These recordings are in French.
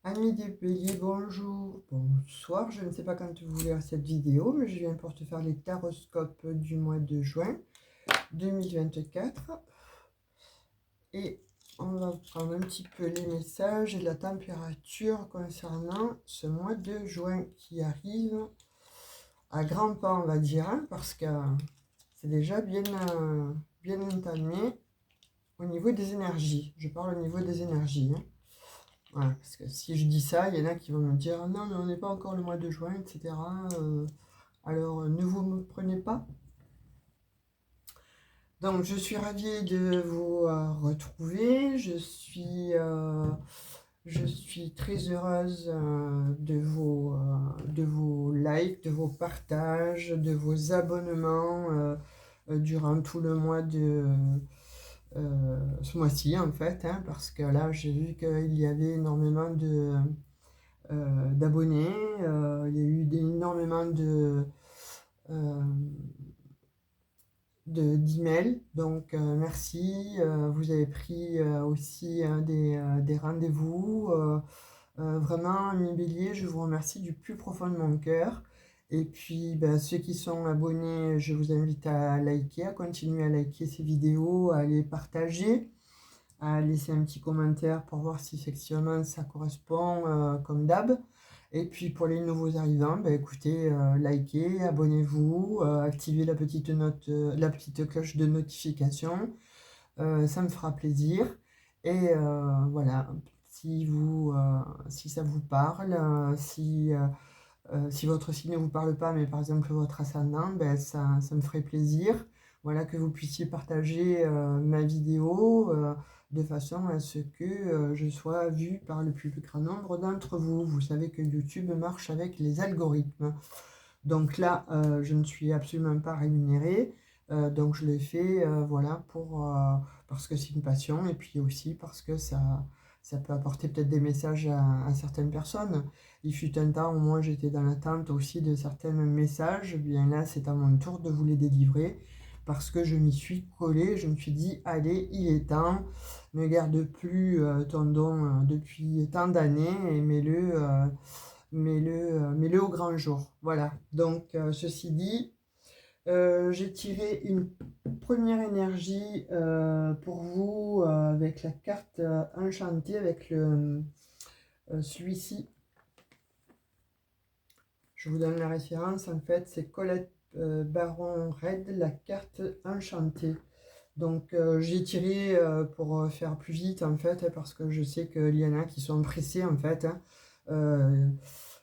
Amis des béliers, bonjour, bonsoir, je ne sais pas quand vous verrez cette vidéo, mais je viens pour te faire les taroscopes du mois de juin 2024. Et on va prendre un petit peu les messages et la température concernant ce mois de juin qui arrive à grands pas, on va dire, hein, parce que c'est déjà bien entamé au niveau des énergies. Je parle au niveau des énergies, hein. Voilà, parce que si je dis ça, il y en a qui vont me dire non, mais on n'est pas encore le mois de juin, etc. Alors, ne vous me prenez pas. Donc, je suis ravie de vous retrouver. Je suis très heureuse de vos likes, de vos partages, de vos abonnements durant tout le mois ce mois-ci, en fait, hein, parce que là, j'ai vu qu'il y avait énormément d'abonnés. Il y a eu énormément euh, d'emails. Donc, merci. Vous avez pris aussi des rendez-vous. Vraiment, mes béliers, je vous remercie du plus profond de mon cœur. Et puis, ben, ceux qui sont abonnés, je vous invite à liker, à continuer à liker ces vidéos, à les partager, à laisser un petit commentaire pour voir si effectivement ça correspond comme d'hab. Et puis pour les nouveaux arrivants, bah écoutez, likez, abonnez-vous, activez la petite cloche de notification, ça me fera plaisir. Et voilà, si ça vous parle, si votre signe ne vous parle pas, mais par exemple votre ascendant, ben ça me ferait plaisir. Voilà, que vous puissiez partager ma vidéo de façon à ce que je sois vue par le plus grand nombre d'entre vous. Vous savez que YouTube marche avec les algorithmes. Donc là, je ne suis absolument pas rémunérée. Donc je le fais voilà, parce que c'est une passion et puis aussi parce que ça peut apporter peut-être des messages à certaines personnes. Il fut un temps où moi j'étais dans l'attente aussi de certains messages. Bien là, c'est à mon tour de vous les délivrer parce que je m'y suis collée. Je me suis dit, allez, il est temps. Ne garde plus ton don depuis tant d'années et mets-le au grand jour. Voilà. Donc, ceci dit, j'ai tiré une première énergie pour vous avec la carte enchantée, avec celui-ci. Je vous donne la référence, en fait, c'est Colette Baron Red, la carte enchantée. Donc j'ai tiré pour faire plus vite en fait, parce que je sais qu'il y en a qui sont pressés en fait, hein.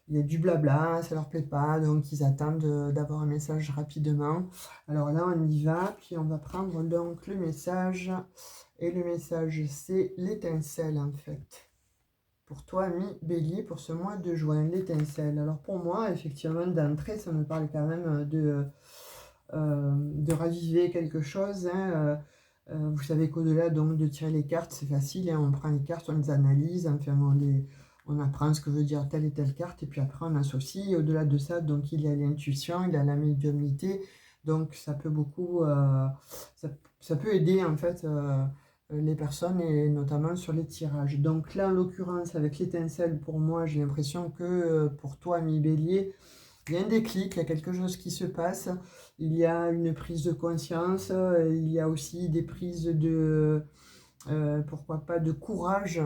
Il y a du blabla, ça leur plaît pas, donc ils attendent d'avoir un message rapidement. Alors là on y va, puis on va prendre donc le message, et le message c'est l'étincelle en fait. Pour toi, ami Bélier, pour ce mois de juin, l'étincelle. Alors pour moi, effectivement, d'entrée, ça me parle quand même de raviver quelque chose, hein. Vous savez qu'au-delà donc de tirer les cartes, c'est facile, hein. On prend les cartes, on les analyse, enfin on apprend ce que veut dire telle et telle carte, et puis après on associe. Au-delà de ça, donc il y a l'intuition, il y a la médiumnité, donc ça peut beaucoup, ça peut aider en fait les personnes, et notamment sur les tirages. Donc là, en l'occurrence, avec l'étincelle, pour moi, j'ai l'impression que pour toi, ami Bélier, il y a un déclic, il y a quelque chose qui se passe, il y a une prise de conscience, il y a aussi des prises pourquoi pas, de courage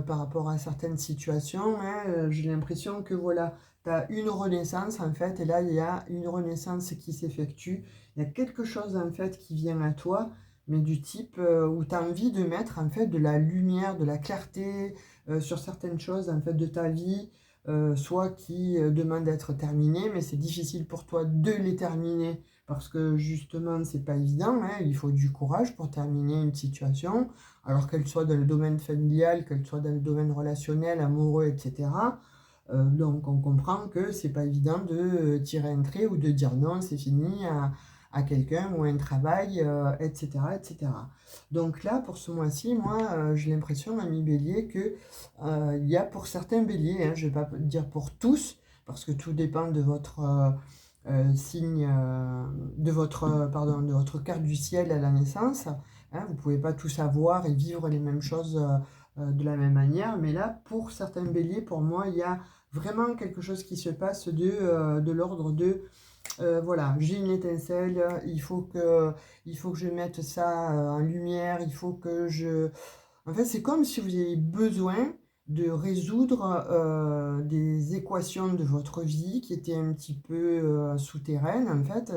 par rapport à certaines situations, hein. J'ai l'impression que voilà, tu as une renaissance en fait, et là il y a une renaissance qui s'effectue, il y a quelque chose en fait qui vient à toi, mais du type où tu as envie de mettre en fait de la lumière, de la clarté sur certaines choses en fait de ta vie, soit qui demandent d'être terminées, mais c'est difficile pour toi de les terminer parce que justement c'est pas évident, hein. Il faut du courage pour terminer une situation, alors qu'elle soit dans le domaine familial, qu'elle soit dans le domaine relationnel, amoureux, etc. Donc on comprend que c'est pas évident de tirer un trait ou de dire non, c'est fini à quelqu'un ou à un travail, etc., etc. Donc là, pour ce mois-ci, moi, j'ai l'impression, ami Bélier, que il y a pour certains Béliers, hein, je ne vais pas dire pour tous, parce que tout dépend de votre signe, de votre carte du ciel à la naissance, hein. Vous ne pouvez pas tout savoir et vivre les mêmes choses de la même manière. Mais là, pour certains béliers, pour moi, il y a vraiment quelque chose qui se passe de l'ordre de voilà, j'ai une étincelle, il faut que je mette ça en lumière, il faut que je... En fait, c'est comme si vous avez besoin de résoudre des équations de votre vie qui étaient un petit peu souterraines, en fait,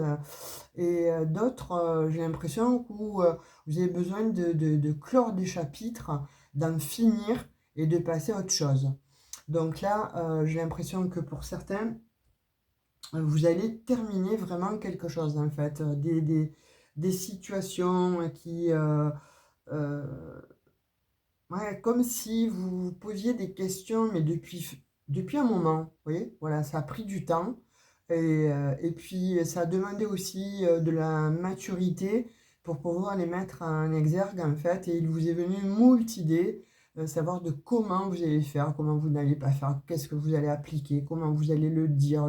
et d'autres, j'ai l'impression que vous avez besoin de clore des chapitres, d'en finir et de passer à autre chose. Donc là, j'ai l'impression que pour certains, vous allez terminer vraiment quelque chose, en fait, des situations qui... euh, ouais, comme si vous vous posiez des questions, mais depuis un moment, vous voyez, voilà, ça a pris du temps, et puis ça a demandé aussi de la maturité pour pouvoir les mettre en exergue, en fait, et il vous est venu moult idées, savoir de comment vous allez faire, comment vous n'allez pas faire, qu'est-ce que vous allez appliquer, comment vous allez le dire,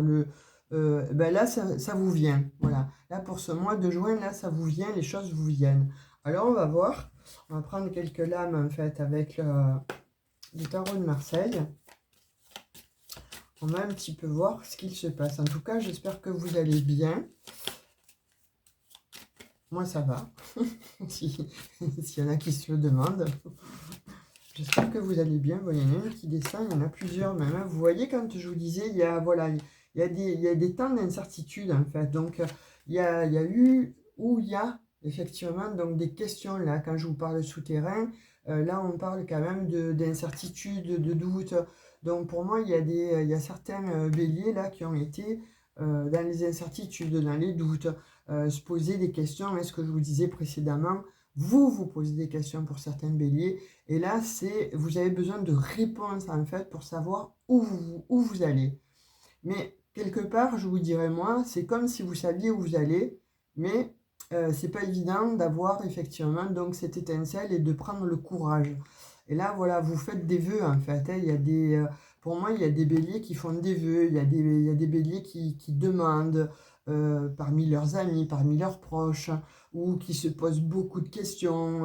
ben là, ça vous vient, voilà. Là, pour ce mois de juin, là, ça vous vient, les choses vous viennent. Alors, on va voir. On va prendre quelques lames en fait avec le tarot de Marseille. On va un petit peu voir ce qu'il se passe. En tout cas, j'espère que vous allez bien. Moi, ça va. S'il y en a qui se le demandent. J'espère que vous allez bien. Bon, il y en a un qui descend, il y en a plusieurs même. Hein. Vous voyez, quand je vous disais, il y a, voilà, il y a des temps d'incertitude en fait. Donc, il y a eu ou il y a effectivement donc des questions là. Quand je vous parle souterrain, là, on parle quand même d'incertitude, de doute. Donc, pour moi, il y a certains béliers là qui ont été dans les incertitudes, dans les doutes, se poser des questions. Est-ce que je vous disais précédemment, vous posez des questions pour certains béliers. Et là, vous avez besoin de réponses en fait pour savoir où vous allez. Mais quelque part, je vous dirais moi, c'est comme si vous saviez où vous allez, mais c'est pas évident d'avoir effectivement donc cette étincelle et de prendre le courage. Et là, voilà, vous faites des vœux en fait. Hein. Il y a pour moi, il y a des béliers qui font des vœux, il y a des béliers qui demandent parmi leurs amis, parmi leurs proches, ou qui se posent beaucoup de questions,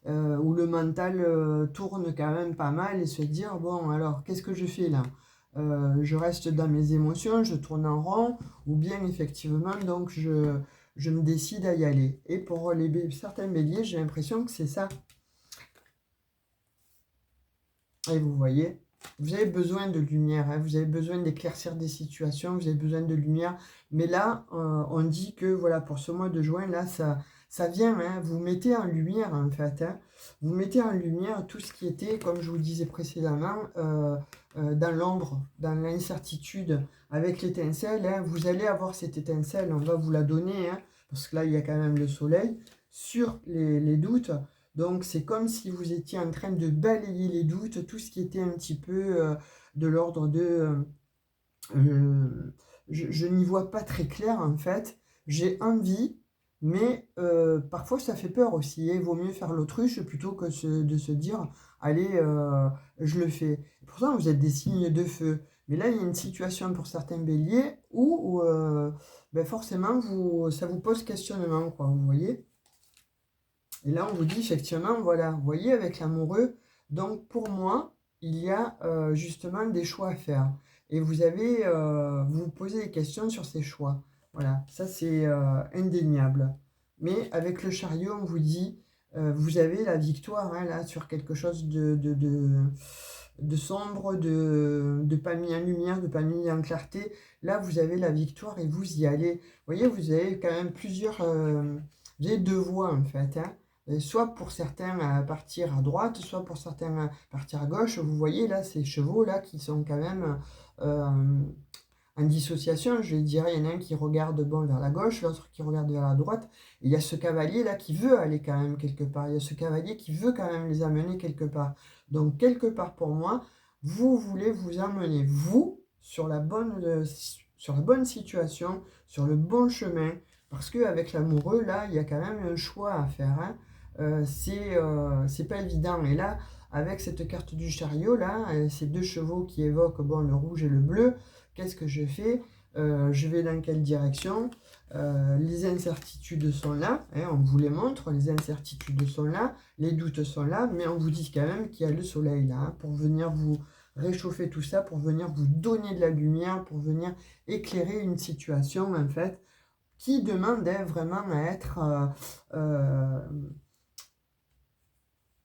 où le mental tourne quand même pas mal et se dire, bon, alors, qu'est-ce que je fais là? Je reste dans mes émotions, je tourne en rond, ou bien effectivement, donc je me décide à y aller. Et pour certains béliers, j'ai l'impression que c'est ça. Et vous voyez, vous avez besoin de lumière, hein, vous avez besoin d'éclaircir des situations, vous avez besoin de lumière. Mais là, on dit que voilà, pour ce mois de juin, là, ça vient, hein, vous mettez en lumière en fait. Hein, vous mettez en lumière tout ce qui était, comme je vous disais précédemment, dans l'ombre, dans l'incertitude, avec l'étincelle. Hein, vous allez avoir cette étincelle, on va vous la donner, hein, parce que là, il y a quand même le soleil, sur les doutes. Donc, c'est comme si vous étiez en train de balayer les doutes, tout ce qui était un petit peu de l'ordre de... je n'y vois pas très clair, en fait. J'ai envie, mais parfois, ça fait peur aussi. Il vaut mieux faire l'autruche plutôt que de se dire, allez, je le fais. Pourtant, vous êtes des signes de feu. Mais là, il y a une situation pour certains béliers où ben forcément, ça vous pose questionnement, quoi, vous voyez? Et là, on vous dit effectivement, voilà, vous voyez, avec l'amoureux, donc pour moi, il y a justement des choix à faire. Et vous vous posez des questions sur ces choix. Voilà, ça c'est indéniable. Mais avec le chariot, on vous dit, vous avez la victoire, hein, là, sur quelque chose de sombre, de pas mis en lumière, de pas mis en clarté. Là, vous avez la victoire et vous y allez. Vous voyez, vous avez quand même vous avez deux voies en fait. Hein. Soit pour certains partir à droite, soit pour certains partir à gauche. Vous voyez là ces chevaux là qui sont quand même en dissociation. Je dirais, il y en a un qui regarde bon, vers la gauche, l'autre qui regarde vers la droite. Et il y a ce cavalier là qui veut aller quand même quelque part. Il y a ce cavalier qui veut quand même les amener quelque part. Donc quelque part pour moi, vous voulez vous amener vous sur sur la bonne situation, sur le bon chemin. Parce qu'avec l'amoureux, là, il y a quand même un choix à faire. Hein. C'est pas évident. Et là, avec cette carte du chariot, là, ces deux chevaux qui évoquent bon, le rouge et le bleu, qu'est-ce que je fais? je vais dans quelle direction. Les incertitudes sont là, hein, on vous les montre, les incertitudes sont là, les doutes sont là, mais on vous dit quand même qu'il y a le soleil là, hein, pour venir vous réchauffer tout ça, pour venir vous donner de la lumière, pour venir éclairer une situation en fait qui demande vraiment à être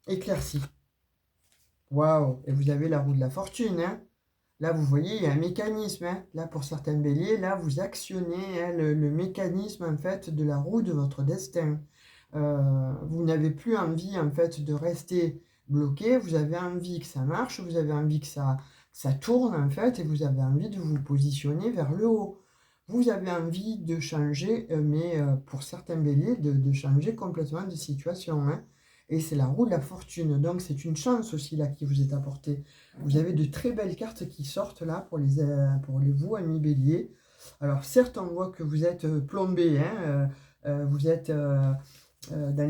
éclaircie. Waouh! Et vous avez la roue de la fortune, hein? Là, vous voyez, il y a un mécanisme, hein. Là, pour certains béliers, là, vous actionnez, hein, le mécanisme, en fait, de la roue de votre destin. Vous n'avez plus envie, en fait, de rester bloqué. Vous avez envie que ça marche, vous avez envie que ça tourne, en fait, et vous avez envie de vous positionner vers le haut. Vous avez envie de changer, mais pour certains béliers, de changer complètement de situation, hein. Et c'est la roue de la fortune. Donc, c'est une chance aussi, là, qui vous est apportée. Vous avez de très belles cartes qui sortent là pour les vous, amis bélier. Alors certes, on voit que vous êtes plombé, hein, vous êtes dans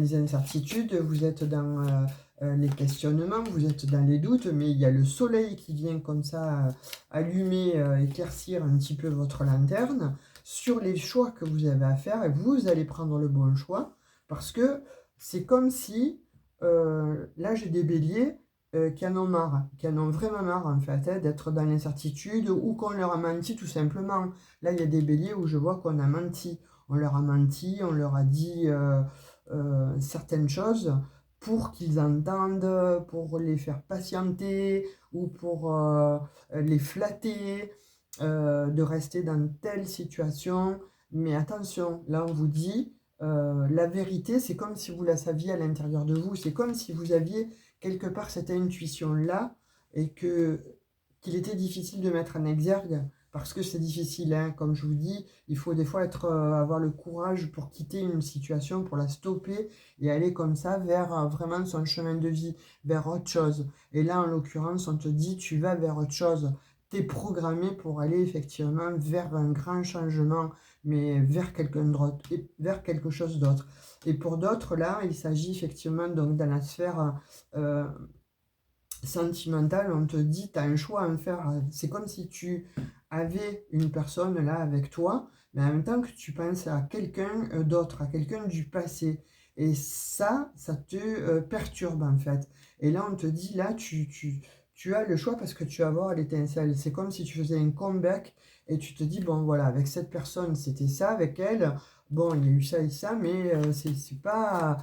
les incertitudes, vous êtes dans les questionnements, vous êtes dans les doutes, mais il y a le soleil qui vient comme ça allumer, éclaircir un petit peu votre lanterne sur les choix que vous avez à faire et vous allez prendre le bon choix parce que c'est comme si, là j'ai des béliers, qui en ont marre, qui en ont vraiment marre en fait, hein, d'être dans l'incertitude ou qu'on leur a menti tout simplement. Là, il y a des béliers où je vois qu'on a menti. On leur a menti, on leur a dit certaines choses pour qu'ils entendent, pour les faire patienter ou pour les flatter, de rester dans telle situation. Mais attention, là on vous dit, la vérité, c'est comme si vous la saviez à l'intérieur de vous, c'est comme si vous aviez quelque part cette intuition-là et qu'il était difficile de mettre en exergue parce que c'est difficile, hein. Comme je vous dis, il faut des fois avoir le courage pour quitter une situation, pour la stopper et aller comme ça vers vraiment son chemin de vie, vers autre chose. Et là, en l'occurrence, on te dit, tu vas vers autre chose. Tu es programmé pour aller effectivement vers un grand changement, mais vers vers quelque chose d'autre. Et pour d'autres, là, il s'agit effectivement donc dans la sphère sentimentale, on te dit, tu as un choix à faire. C'est comme si tu avais une personne là avec toi, mais en même temps que tu penses à quelqu'un d'autre, à quelqu'un du passé. Et ça te perturbe en fait. Et là, on te dit, là, tu as le choix parce que tu vas voir l'étincelle. C'est comme si tu faisais un comeback et tu te dis, bon voilà, avec cette personne, c'était ça, avec elle, bon, il y a eu ça et ça, mais c'est pas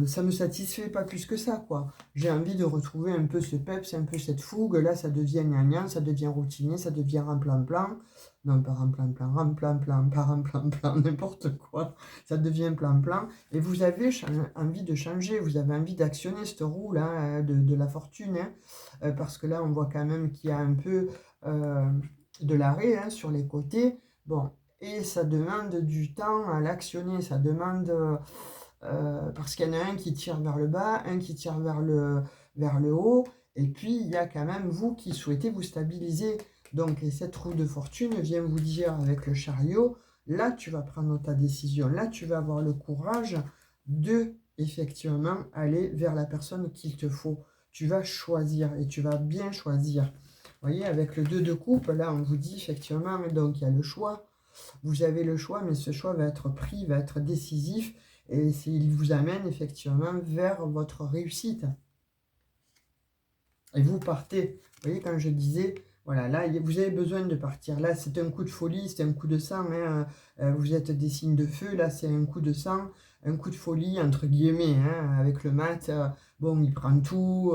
ça me satisfait pas plus que ça, quoi. J'ai envie de retrouver un peu ce peps, un peu cette fougue. Là, ça devient gnangnan, ça devient routinier, ça devient plan-plan. Non, pas plan-plan, plan-plan, pas plan-plan, n'importe quoi. Ça devient plan-plan. Et vous avez envie de changer, vous avez envie d'actionner cette roue-là de la fortune, hein, parce que là, on voit quand même qu'il y a un peu de l'arrêt, hein, sur les côtés. Bon, et ça demande du temps à l'actionner, ça demande... parce qu'il y en a un qui tire vers le bas, un qui tire vers le haut, et puis il y a quand même vous qui souhaitez vous stabiliser. Donc cette roue de fortune vient vous dire avec le chariot, là tu vas prendre ta décision, là tu vas avoir le courage de effectivement aller vers la personne qu'il te faut. Tu vas choisir et tu vas bien choisir. Vous voyez, avec le 2 de coupe, là on vous dit effectivement, donc il y a le choix. Vous avez le choix, mais ce choix va être pris, va être décisif, et il vous amène effectivement vers votre réussite. Et vous partez. Vous voyez, quand je disais, voilà, là, vous avez besoin de partir. Là, c'est un coup de folie, c'est un coup de sang, hein. Vous êtes des signes de feu, là, c'est un coup de sang, un coup de folie, entre guillemets, hein, avec le mat. Bon, il prend tout,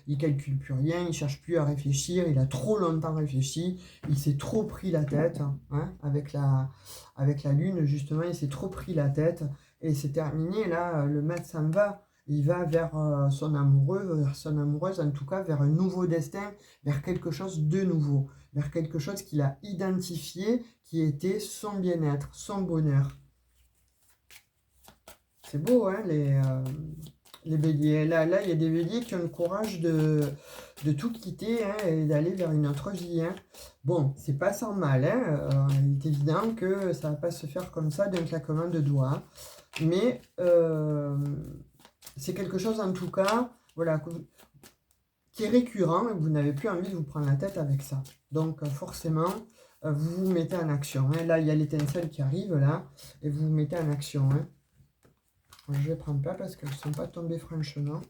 il calcule plus rien, il cherche plus à réfléchir, il a trop longtemps réfléchi, il s'est trop pris la tête, hein, avec la lune, justement, il s'est trop pris la tête, et c'est terminé, là, le mat s'en va. Il va vers son amoureux, vers son amoureuse, en tout cas vers un nouveau destin, vers quelque chose de nouveau, vers quelque chose qu'il a identifié, qui était son bien-être, son bonheur. C'est beau, hein, les béliers. Là, il y a des béliers qui ont le courage de tout quitter, hein, et d'aller vers une autre vie, hein. Bon, c'est pas sans mal, hein, il est évident que ça va pas se faire comme ça d'un claquement de doigts, mais... c'est quelque chose en tout cas, voilà, qui est récurrent et vous n'avez plus envie de vous prendre la tête avec ça. Donc forcément, vous vous mettez en action. Hein. Là, il y a l'étincelle qui arrive là et vous vous mettez en action. Hein. Je ne les prends pas parce qu'elles ne sont pas tombées franchement.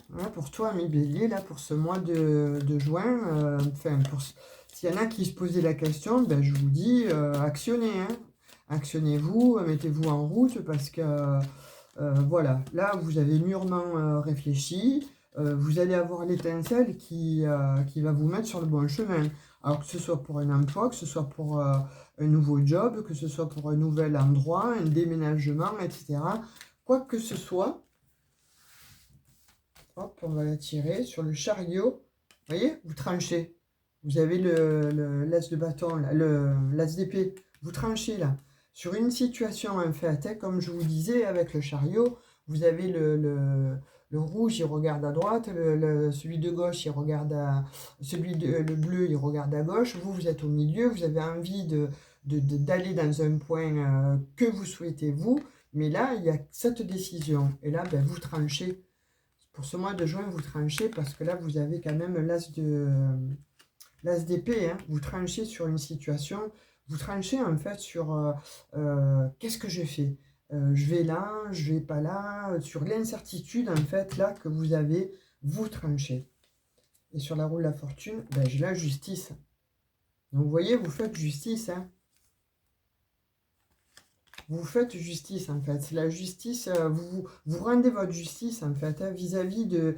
Voilà, pour toi, ami Bélier, là, pour ce mois de juin, enfin, s'il y en a qui se posaient la question, ben, je vous dis, actionnez, hein. Actionnez-vous, mettez-vous en route, parce que, voilà, là, vous avez mûrement réfléchi, vous allez avoir l'étincelle qui va vous mettre sur le bon chemin. Alors, que ce soit pour un emploi, que ce soit pour un nouveau job, que ce soit pour un nouvel endroit, un déménagement, etc. Quoi que ce soit, hop, on va la tirer sur le chariot. Vous voyez, vous tranchez. Vous avez l'as de bâton, là, l'as d'épée. Vous tranchez là. Sur une situation en fait, hein, comme je vous disais avec le chariot, vous avez le rouge, il regarde à droite, celui de gauche, il regarde le bleu, il regarde à gauche. Vous, vous êtes au milieu, vous avez envie d'aller dans un point que vous souhaitez vous, mais là, il y a cette décision. Et là, ben, vous tranchez. Pour ce mois de juin, vous tranchez parce que là, vous avez quand même l'as d'épée. Hein. Vous tranchez sur une situation. Vous tranchez en fait sur qu'est-ce que je fais. Je vais là, je vais pas là. Sur l'incertitude en fait là que vous avez, vous tranchez. Et sur la roue de la fortune, ben, j'ai la justice. Donc vous voyez, vous faites justice. Hein. Vous faites justice en fait. C'est la justice, vous rendez votre justice en fait vis-à-vis de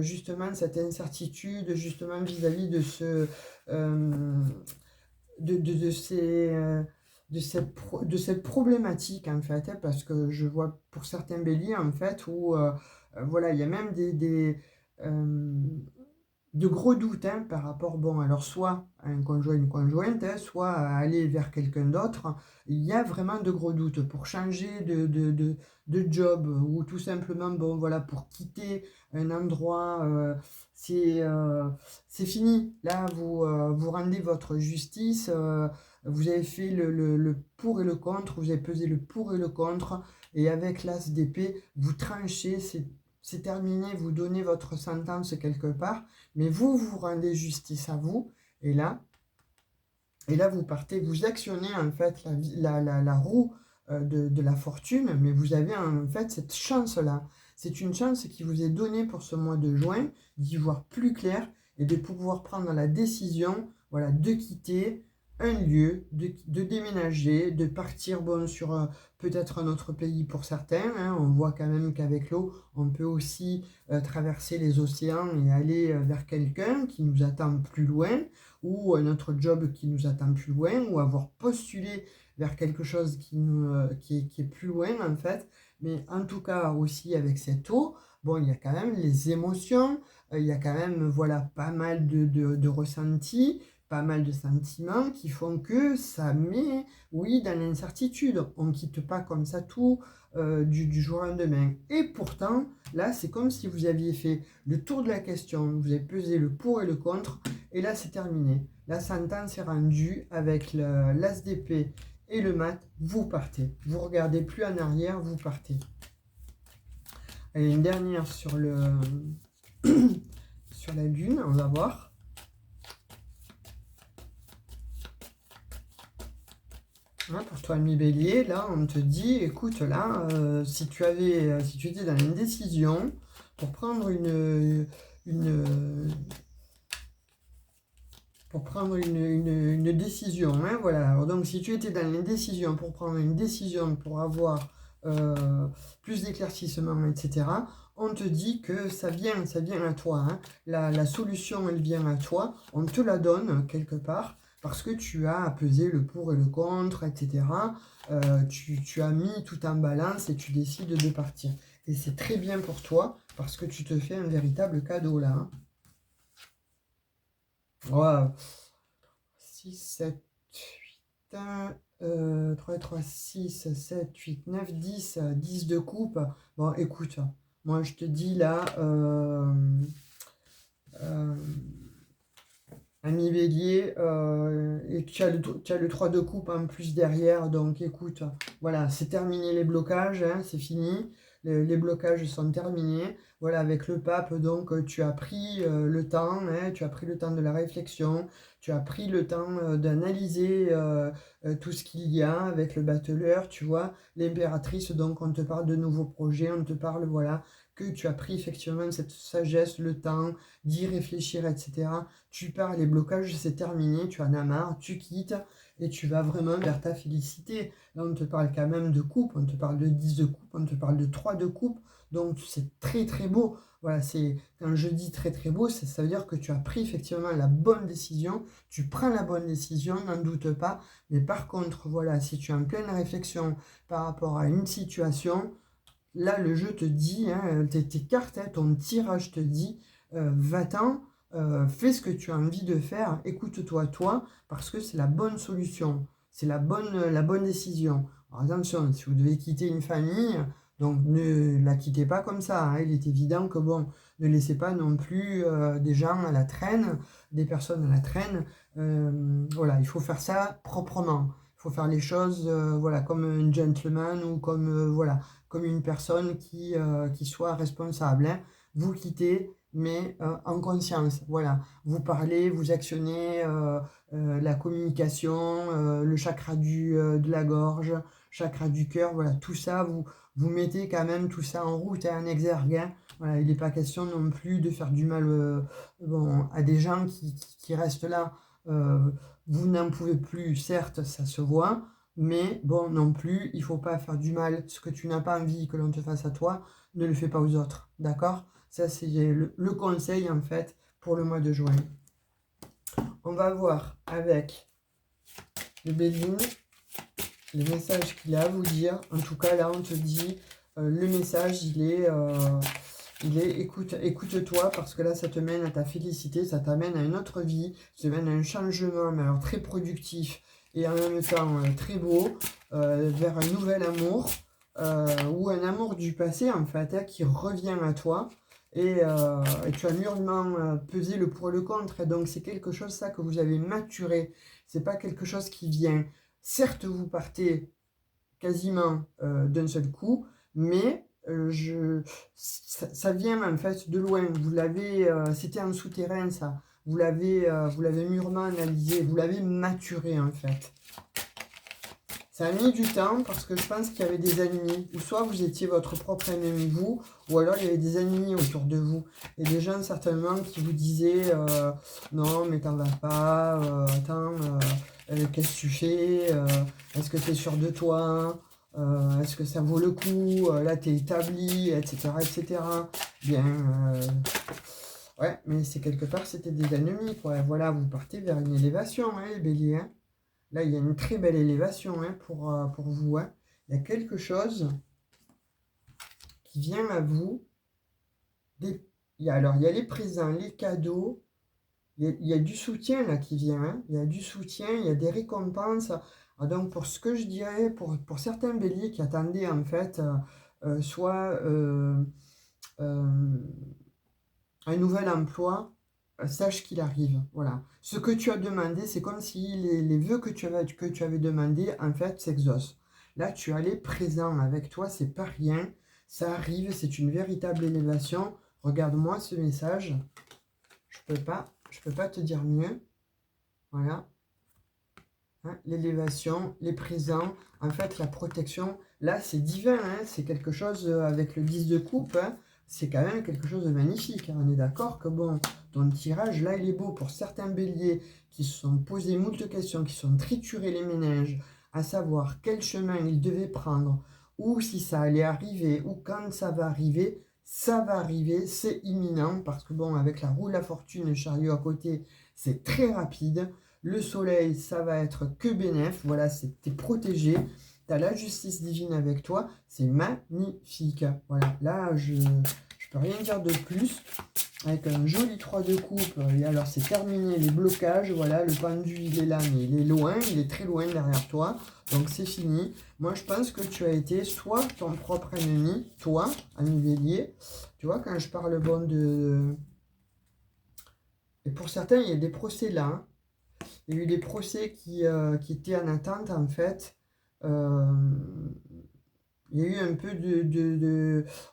justement cette incertitude, justement vis-à-vis de ce de ces de cette problématique en fait, hein, parce que je vois pour certains béliers en fait où voilà, il y a même de gros doutes hein, par rapport, bon, alors soit à un conjoint, une conjointe, hein, soit à aller vers quelqu'un d'autre. Il y a vraiment de gros doutes pour changer de job ou tout simplement, bon, voilà, pour quitter un endroit, c'est fini. Là, vous rendez votre justice, vous avez fait le pour et le contre, vous avez pesé le pour et le contre, et avec l'as d'épée, vous tranchez, c'est terminé, vous donnez votre sentence quelque part, mais vous rendez justice à vous, et là vous partez, vous actionnez en fait la roue de la fortune, mais vous avez en fait cette chance-là. C'est une chance qui vous est donnée pour ce mois de juin, d'y voir plus clair et de pouvoir prendre la décision, voilà, de quitter un lieu, de déménager, de partir bon, sur peut-être un autre pays pour certains. Hein. On voit quand même qu'avec l'eau, on peut aussi traverser les océans et aller vers quelqu'un qui nous attend plus loin, ou un autre job qui nous attend plus loin, ou avoir postulé vers quelque chose qui est plus loin en fait. Mais en tout cas aussi avec cette eau, bon, il y a quand même les émotions, il y a quand même voilà, pas mal de ressentis, pas mal de sentiments qui font que ça met, oui, dans l'incertitude. On ne quitte pas comme ça tout du jour au lendemain. Et pourtant, là, c'est comme si vous aviez fait le tour de la question, vous avez pesé le pour et le contre, et là, c'est terminé. La sentence est rendue avec l'as d'épée et le mat, vous partez. Vous regardez plus en arrière, vous partez. Allez, une dernière sur sur la lune, on va voir. Hein, pour toi, ami Bélier, là, on te dit, écoute, là, si tu étais dans une décision pour prendre une décision, hein, voilà. Alors, donc, si tu étais dans une décision pour prendre une décision pour avoir plus d'éclaircissement, etc., on te dit que ça vient à toi. Hein. La solution, elle vient à toi. On te la donne quelque part, parce que tu as pesé le pour et le contre, etc. Tu as mis tout en balance et tu décides de partir. Et c'est très bien pour toi, parce que tu te fais un véritable cadeau là. Hein. Wow. 6, 7, 8, 3, 3, 6, 7, 8, 9, 10, 10 de coupe. Bon, écoute, moi je te dis là, ami Bélier, et tu as le 3 de coupe en plus derrière, donc écoute, voilà, c'est terminé les blocages, hein, c'est fini, les blocages sont terminés, voilà, avec le pape, donc tu as pris le temps, hein, tu as pris le temps de la réflexion, tu as pris le temps d'analyser tout ce qu'il y a avec le battleur, tu vois, l'impératrice, donc on te parle de nouveaux projets, on te parle, voilà, que tu as pris effectivement cette sagesse, le temps d'y réfléchir, etc. Tu pars, les blocages, c'est terminé, tu en as marre, tu quittes et tu vas vraiment vers ta félicité. Là, on te parle quand même de coupe, on te parle de 10 de coupe, on te parle de 3 de coupe, donc c'est très très beau. Voilà, c'est quand je dis très très beau, ça veut dire que tu as pris effectivement la bonne décision, tu prends la bonne décision, n'en doute pas. Mais par contre, voilà, si tu es en pleine réflexion par rapport à une situation, là, le jeu te dit, hein, tes cartes, hein, ton tirage te dit, va-t'en, fais ce que tu as envie de faire, écoute-toi, toi, parce que c'est la bonne solution, c'est la bonne décision. Alors, attention, si vous devez quitter une famille, donc ne la quittez pas comme ça, hein. Il est évident que, bon, ne laissez pas non plus des gens à la traîne, des personnes à la traîne. Voilà, il faut faire ça proprement. Il faut faire les choses voilà, comme un gentleman ou comme, voilà, comme une personne qui soit responsable, hein. Vous quittez, mais en conscience. Voilà. Vous parlez, vous actionnez la communication, le chakra de la gorge, chakra du cœur. Voilà, tout ça, vous mettez quand même tout ça en route, hein, en exergue, hein. Voilà, il n'est pas question non plus de faire du mal bon, à des gens qui restent là. Euh, vous n'en pouvez plus, certes, ça se voit. Mais bon, non plus, il faut pas faire du mal. Ce que tu n'as pas envie que l'on te fasse à toi, ne le fais pas aux autres. D'accord? Ça, c'est le conseil, en fait, pour le mois de juin. On va voir avec le Béline le message qu'il a à vous dire. En tout cas, là, on te dit, le message, il est écoute-toi, parce que là, ça te mène à ta félicité, ça t'amène à une autre vie, ça t'amène à un changement, mais alors très productif et en même temps très beau, vers un nouvel amour, ou un amour du passé, en fait, hein, qui revient à toi. Et tu as mûrement pesé le pour et le contre, et donc c'est quelque chose, ça, que vous avez maturé. C'est pas quelque chose qui vient. Certes, vous partez quasiment d'un seul coup, mais ça vient en fait de loin. Vous l'avez, c'était en souterrain, ça. Vous l'avez mûrement analysé, vous l'avez maturé en fait. Ça a mis du temps parce que je pense qu'il y avait des ennemis, ou soit vous étiez votre propre ennemi, vous, ou alors il y avait des ennemis autour de vous. Et des gens certainement qui vous disaient non mais t'en vas pas, attends, qu'est-ce que tu fais, est-ce que tu es sûr de toi, est-ce que ça vaut le coup, là t'es établi, etc. etc. Bien, ouais, mais c'est quelque part c'était des ennemis, quoi. Voilà, vous partez vers une élévation, hein, les béliers, hein. Là, il y a une très belle élévation, hein, pour vous, hein. Il y a quelque chose qui vient à vous. Alors, il y a les présents, les cadeaux. Il y a du soutien là qui vient, hein. Il y a du soutien, il y a des récompenses. Ah, donc, pour ce que je dirais, pour certains béliers qui attendaient en fait soit un nouvel emploi, sache qu'il arrive. Voilà. Ce que tu as demandé, c'est comme si les vœux que tu avais demandé, en fait, s'exaucent. Là, tu as les présents avec toi, c'est pas rien. Ça arrive, c'est une véritable élévation. Regarde-moi ce message. Je peux pas te dire mieux. Voilà. Hein, l'élévation, les présents, en fait, la protection. Là, c'est divin, hein, c'est quelque chose avec le 10 de coupe, hein. C'est quand même quelque chose de magnifique, hein. On est d'accord que bon, ton tirage, là, il est beau pour certains béliers qui se sont posés moult questions, qui se sont triturés les méninges, à savoir quel chemin ils devaient prendre, ou si ça allait arriver, ou quand ça va arriver, c'est imminent, parce que bon, avec la roue de la fortune, le chariot à côté, c'est très rapide. Le soleil, ça va être que bénéf. Voilà, t'es protégé. Tu as la justice divine avec toi. C'est magnifique. Voilà, là, je peux rien dire de plus. Avec un joli 3 de coupe. Et alors, c'est terminé les blocages. Voilà, le pendu, il est là, mais il est loin. Il est très loin derrière toi. Donc, c'est fini. Moi, je pense que tu as été soit ton propre ennemi, toi, ami bélier. Tu vois, quand je parle bon Et pour certains, il y a des procès là. Hein. Il y a eu des procès qui étaient en attente, en fait. Euh, il y a eu un peu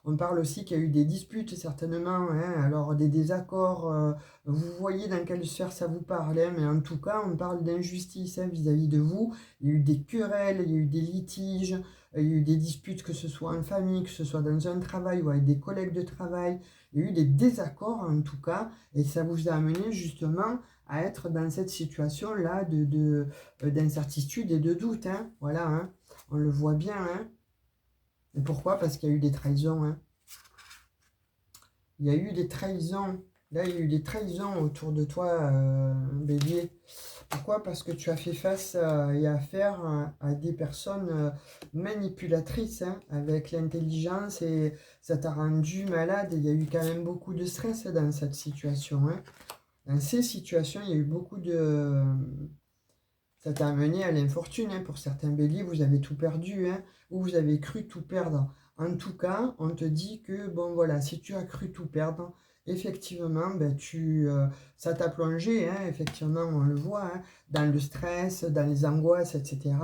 On parle aussi qu'il y a eu des disputes, certainement, hein, alors des désaccords. Vous voyez dans quelle sphère ça vous parle, hein, mais en tout cas, on parle d'injustice hein, vis-à-vis de vous. Il y a eu des querelles, il y a eu des litiges, il y a eu des disputes, que ce soit en famille, que ce soit dans un travail ou avec des collègues de travail. Il y a eu des désaccords, en tout cas, et ça vous a amené justement à être dans cette situation-là d'incertitude et de doute. Hein, voilà, hein, on le voit bien, hein. Et pourquoi? Parce qu'il y a eu des trahisons. Hein. Il y a eu des trahisons. Là, il y a eu des trahisons autour de toi, Bélier. Pourquoi? Parce que tu as fait face et affaire à des personnes manipulatrices hein, avec l'intelligence et ça t'a rendu malade. Et il y a eu quand même beaucoup de stress dans cette situation. Hein. Dans ces situations, il y a eu beaucoup de... Ça t'a amené à l'infortune. Hein. Pour certains béliers, vous avez tout perdu hein, ou vous avez cru tout perdre. En tout cas, on te dit que, bon voilà, si tu as cru tout perdre, effectivement, ben, ça t'a plongé, hein, effectivement, on le voit, hein, dans le stress, dans les angoisses, etc.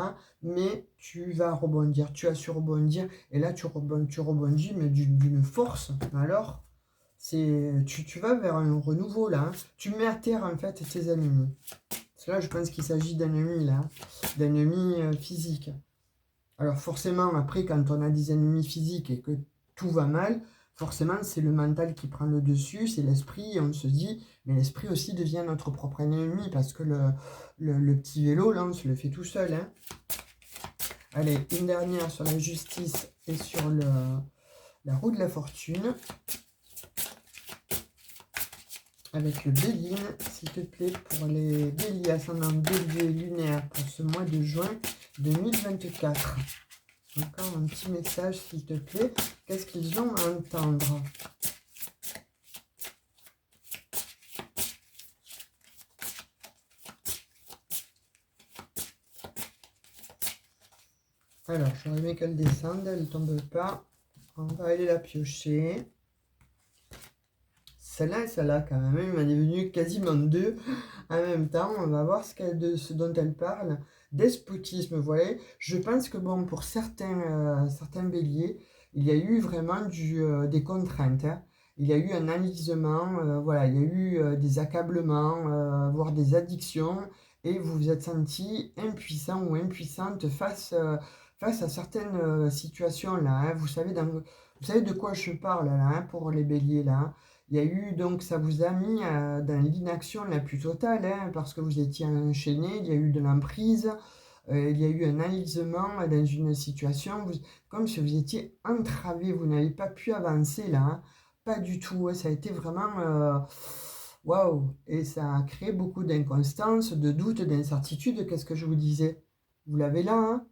Mais tu vas rebondir, tu as su rebondir, et là, tu rebondis, mais d'une force. Alors, tu vas vers un renouveau, là. Hein. Tu mets à terre, en fait, tes ennemis. Là, je pense qu'il s'agit d'ennemis, là, d'ennemis physiques. Alors forcément, après, quand on a des ennemis physiques et que tout va mal, forcément, c'est le mental qui prend le dessus, c'est l'esprit, et on se dit, mais l'esprit aussi devient notre propre ennemi, parce que le petit vélo, là, on se le fait tout seul. Hein. Allez, une dernière sur la justice et sur la roue de la fortune. Avec le Béline, s'il te plaît, pour les béliers ascendant bélier lunaire pour ce mois de juin 2024. Encore un petit message, s'il te plaît. Qu'est-ce qu'ils ont à entendre? Alors, j'aurais aimé qu'elle descende, elle ne tombe pas. On va aller la piocher. Celle-là et celle-là, quand même, il m'en est venu quasiment deux en même temps. On va voir ce dont elle parle. Despotisme, vous voyez. Je pense que, bon, pour certains béliers, il y a eu vraiment des contraintes. Hein. Il y a eu un enlisement, voilà, il y a eu des accablements, voire des addictions. Et vous vous êtes senti impuissant ou impuissante face à certaines situations, là. Hein. Vous savez de quoi je parle, là, hein, pour les béliers, là. Hein. Il y a eu, donc, ça vous a mis dans l'inaction la plus totale, hein, parce que vous étiez enchaîné, il y a eu de l'emprise, il y a eu un enlisement dans une situation, comme si vous étiez entravé, vous n'avez pas pu avancer là, hein, pas du tout, hein, ça a été vraiment, waouh, et ça a créé beaucoup d'inconstance, de doute, d'incertitude, qu'est-ce que je vous disais? Vous l'avez là, hein?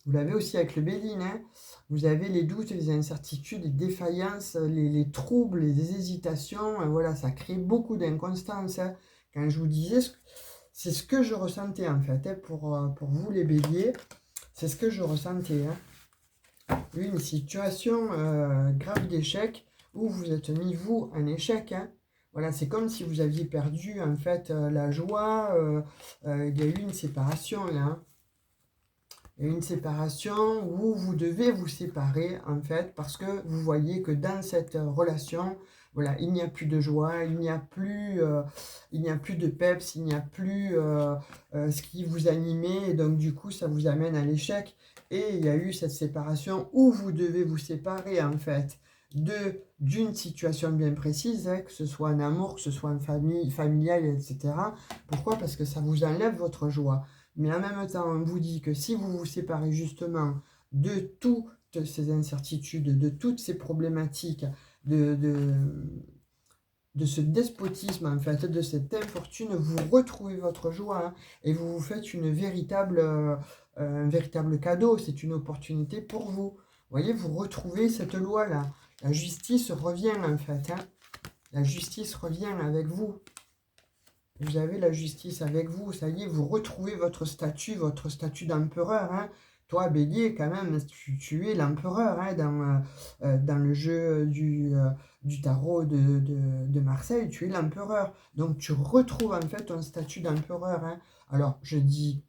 Vous l'avez aussi avec le Béline, hein. Vous avez les doutes, les incertitudes, les défaillances, les troubles, les hésitations. Voilà, ça crée beaucoup d'inconstance. Hein. Quand je vous disais, c'est ce que je ressentais en fait. Hein, pour vous les béliers, c'est ce que je ressentais. Hein. Une situation grave d'échec où vous êtes mis vous en échec. Hein. Voilà, c'est comme si vous aviez perdu en fait la joie. Il y a eu une séparation là. Hein. Et une séparation où vous devez vous séparer en fait parce que vous voyez que dans cette relation, voilà, il n'y a plus de joie, il n'y a plus de peps, il n'y a plus ce qui vous animait et donc du coup ça vous amène à l'échec et il y a eu cette séparation où vous devez vous séparer en fait d'une situation bien précise, hein, que ce soit en amour, que ce soit en famille, familiale, etc. Pourquoi? Parce que ça vous enlève votre joie. Mais en même temps, on vous dit que si vous vous séparez justement de toutes ces incertitudes, de toutes ces problématiques, de ce despotisme, en fait, de cette infortune, vous retrouvez votre joie hein, et vous vous faites un véritable cadeau. C'est une opportunité pour vous. Vous voyez, vous retrouvez cette loi-là. La justice revient, en fait. Hein. La justice revient avec vous. Vous avez la justice avec vous, ça y est, vous retrouvez votre statut d'empereur. Hein. Toi, Bélier, quand même, tu es l'empereur hein, dans le jeu du tarot de Marseille, tu es l'empereur. Donc, tu retrouves en fait ton statut d'empereur. Hein. Alors, je dis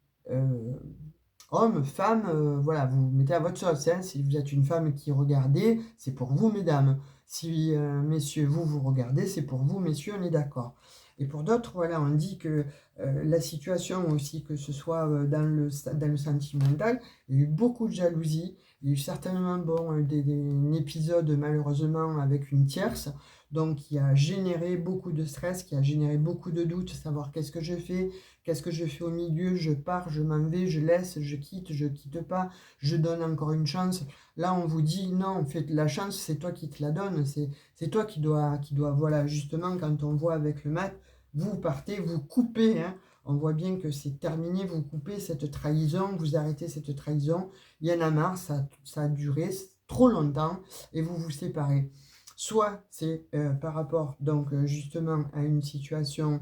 homme, femme, voilà, vous vous mettez à votre sauce. Hein. Si vous êtes une femme qui regardez, c'est pour vous, mesdames. Si, messieurs, vous regardez, c'est pour vous, messieurs, on est d'accord. Et pour d'autres, voilà, on dit que la situation aussi, que ce soit dans le sentimental, il y a eu beaucoup de jalousie. Il y a eu certainement bon, un épisode malheureusement avec une tierce, donc qui a généré beaucoup de stress, qui a généré beaucoup de doutes, savoir qu'est-ce que je fais au milieu, je pars, je m'en vais, je laisse, je quitte pas, je donne encore une chance. Là, on vous dit non, en fait, la chance, c'est toi qui te la donne, c'est toi qui dois, voilà, justement, quand on voit avec le mat, vous partez, vous coupez, hein, on voit bien que c'est terminé, vous coupez cette trahison, vous arrêtez cette trahison, il y en a marre, ça a duré trop longtemps et vous vous séparez. Soit c'est par rapport donc justement à une situation,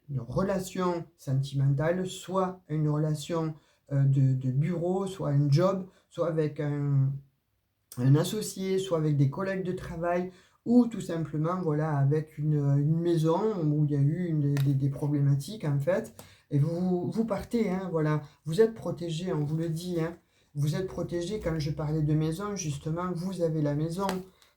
une relation sentimentale, soit à une relation de bureau, soit un job, soit avec un associé, soit avec des collègues de travail, ou tout simplement voilà, avec une maison où il y a eu des problématiques en fait, et vous partez, hein, voilà, vous êtes protégé, on vous le dit, hein, vous êtes protégé. Quand je parlais de maison, justement, vous avez la maison,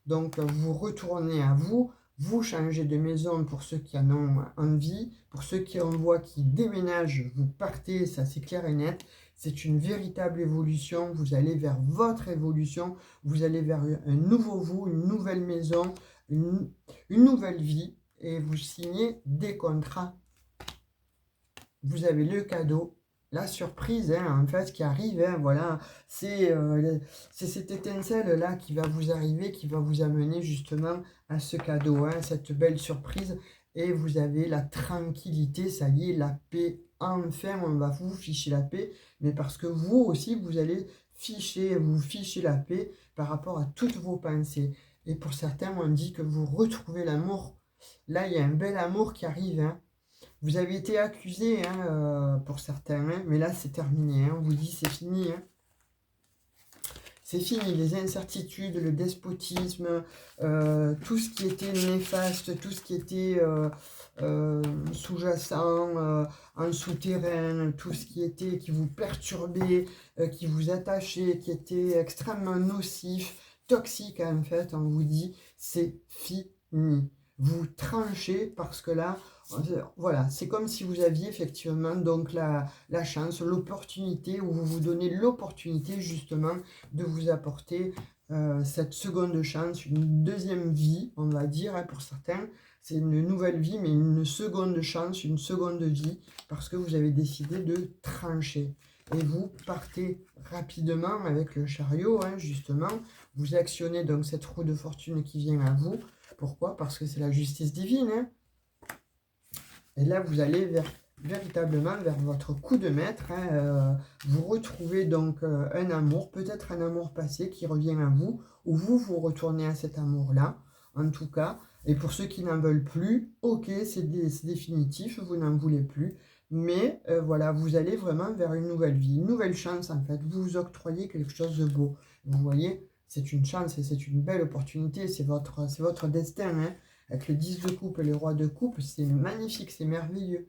donc vous retournez à vous, vous changez de maison pour ceux qui en ont envie, pour ceux qui en voient qui déménagent, vous partez, ça c'est clair et net, c'est une véritable évolution, vous allez vers votre évolution, vous allez vers un nouveau vous, une nouvelle maison, une nouvelle vie, et vous signez des contrats. Vous avez le cadeau, la surprise, hein, en fait, qui arrive, hein, voilà, c'est cette étincelle-là qui va vous arriver, qui va vous amener justement à ce cadeau, hein, cette belle surprise, et vous avez la tranquillité, ça y est, la paix, enfin, on va vous ficher la paix, mais parce que vous aussi, vous allez vous fichez la paix par rapport à toutes vos pensées. Et pour certains, on dit que vous retrouvez l'amour. Là, il y a un bel amour qui arrive, hein. Vous avez été accusé hein, pour certains, hein, mais là c'est terminé. Hein, on vous dit c'est fini. Hein. C'est fini, les incertitudes, le despotisme, tout ce qui était néfaste, tout ce qui était sous-jacent, en souterrain, tout ce qui vous perturbait, qui vous attachait, qui était extrêmement nocif, toxique en fait, on vous dit c'est fini. Vous tranchez parce que là, voilà, c'est comme si vous aviez effectivement donc la chance, l'opportunité, ou vous vous donnez l'opportunité justement de vous apporter cette seconde chance, une deuxième vie, on va dire, hein, pour certains. C'est une nouvelle vie, mais une seconde chance, une seconde vie, parce que vous avez décidé de trancher. Et vous partez rapidement avec le chariot, hein, justement. Vous actionnez donc cette roue de fortune qui vient à vous. Pourquoi? Parce que c'est la justice divine, hein. Et là, vous allez véritablement vers votre coup de maître. Hein, vous retrouvez donc un amour, peut-être un amour passé qui revient à vous, ou vous retournez à cet amour-là, en tout cas. Et pour ceux qui n'en veulent plus, ok, c'est définitif, vous n'en voulez plus. Mais voilà, vous allez vraiment vers une nouvelle vie, une nouvelle chance en fait. Vous vous octroyez quelque chose de beau. Vous voyez, c'est une chance et c'est une belle opportunité, c'est votre destin. Hein. Avec le 10 de coupe et le roi de coupe, c'est magnifique, c'est merveilleux.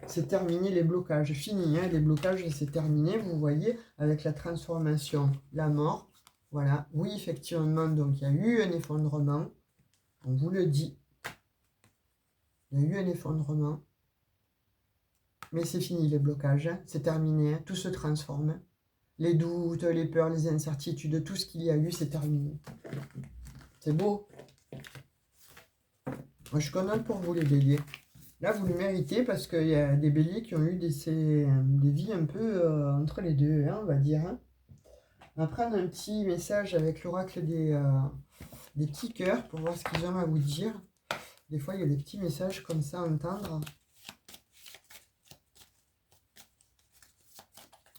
C'est terminé les blocages, fini, hein, les blocages c'est terminé, vous voyez, avec la transformation, la mort, voilà, oui effectivement, donc il y a eu un effondrement, on vous le dit, il y a eu un effondrement, mais c'est fini les blocages, hein, c'est terminé, hein, tout se transforme, les doutes, les peurs, les incertitudes, tout ce qu'il y a eu, c'est terminé. C'est beau. Moi je suis contente pour vous les béliers. Là, vous le méritez parce qu'il y a des béliers qui ont eu des vies un peu entre les deux, hein, on va dire. Hein. On va prendre un petit message avec l'oracle des petits cœurs pour voir ce qu'ils ont à vous dire. Des fois, il y a des petits messages comme ça à entendre.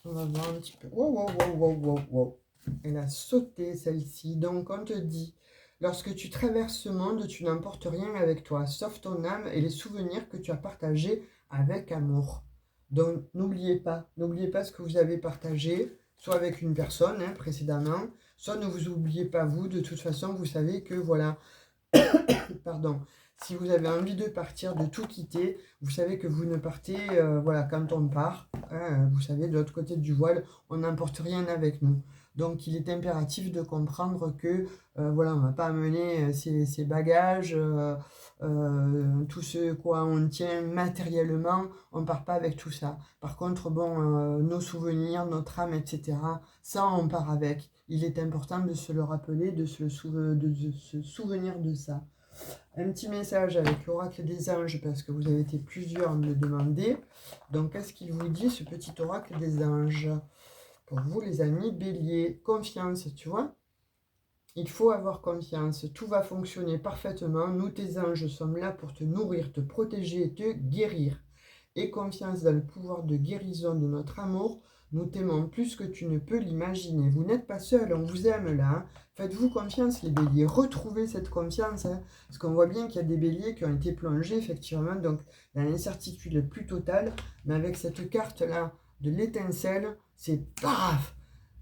On va voir un petit peu. Wow. Elle a sauté celle-ci. Donc, on te dit... Lorsque tu traverses ce monde, tu n'emportes rien avec toi, sauf ton âme et les souvenirs que tu as partagés avec amour. Donc, n'oubliez pas ce que vous avez partagé, soit avec une personne précédemment, soit ne vous oubliez pas vous. De toute façon, vous savez que voilà, pardon, si vous avez envie de partir, de tout quitter, vous savez que vous ne partez, voilà, quand on part, hein, vous savez, de l'autre côté du voile, on n'emporte rien avec nous. Donc, il est impératif de comprendre que, voilà, on ne va pas amener ses bagages, tout ce quoi on tient matériellement, on ne part pas avec tout ça. Par contre, bon, nos souvenirs, notre âme, etc., ça, on part avec. Il est important de se le rappeler, de se souvenir de ça. Un petit message avec l'oracle des anges, parce que vous avez été plusieurs à me le demander. Donc, qu'est-ce qu'il vous dit, ce petit oracle des anges? Pour vous, les amis, bélier, confiance, tu vois? Il faut avoir confiance, tout va fonctionner parfaitement. Nous, tes anges, sommes là pour te nourrir, te protéger et te guérir. Aie confiance dans le pouvoir de guérison de notre amour. Nous t'aimons plus que tu ne peux l'imaginer. Vous n'êtes pas seul, on vous aime là. Hein. Faites-vous confiance, les béliers. Retrouvez cette confiance. Hein, parce qu'on voit bien qu'il y a des béliers qui ont été plongés, effectivement, donc dans l'incertitude plus totale. Mais avec cette carte-là de l'étincelle, c'est paf!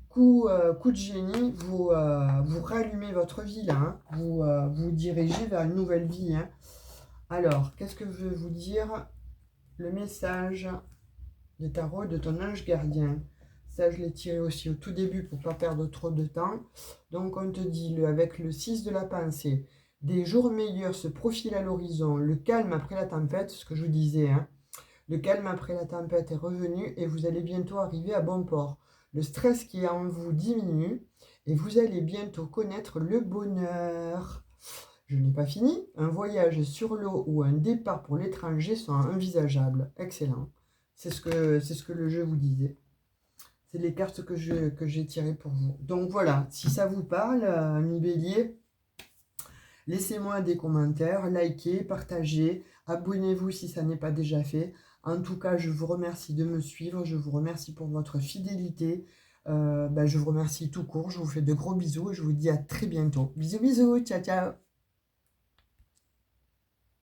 Coup de génie, vous rallumez votre vie là, hein. Vous dirigez vers une nouvelle vie. Hein. Alors, qu'est-ce que je veux vous dire? Le message de tarot de ton ange gardien. Ça, je l'ai tiré aussi au tout début pour ne pas perdre trop de temps. Donc, on te dit, avec le 6 de la pensée, des jours meilleurs se profilent à l'horizon, le calme après la tempête, ce que je vous disais, hein. Le calme après la tempête est revenu et vous allez bientôt arriver à bon port. Le stress qui est en vous diminue et vous allez bientôt connaître le bonheur. Je n'ai pas fini. Un voyage sur l'eau ou un départ pour l'étranger sont envisageables. Excellent. C'est ce que le jeu vous disait. C'est les cartes que j'ai tirées pour vous. Donc voilà, si ça vous parle, ami bélier, laissez-moi des commentaires, likez, partagez, abonnez-vous si ça n'est pas déjà fait. En tout cas, je vous remercie de me suivre, je vous remercie pour votre fidélité. Je vous remercie tout court, je vous fais de gros bisous et je vous dis à très bientôt. Bisous, bisous, ciao, ciao.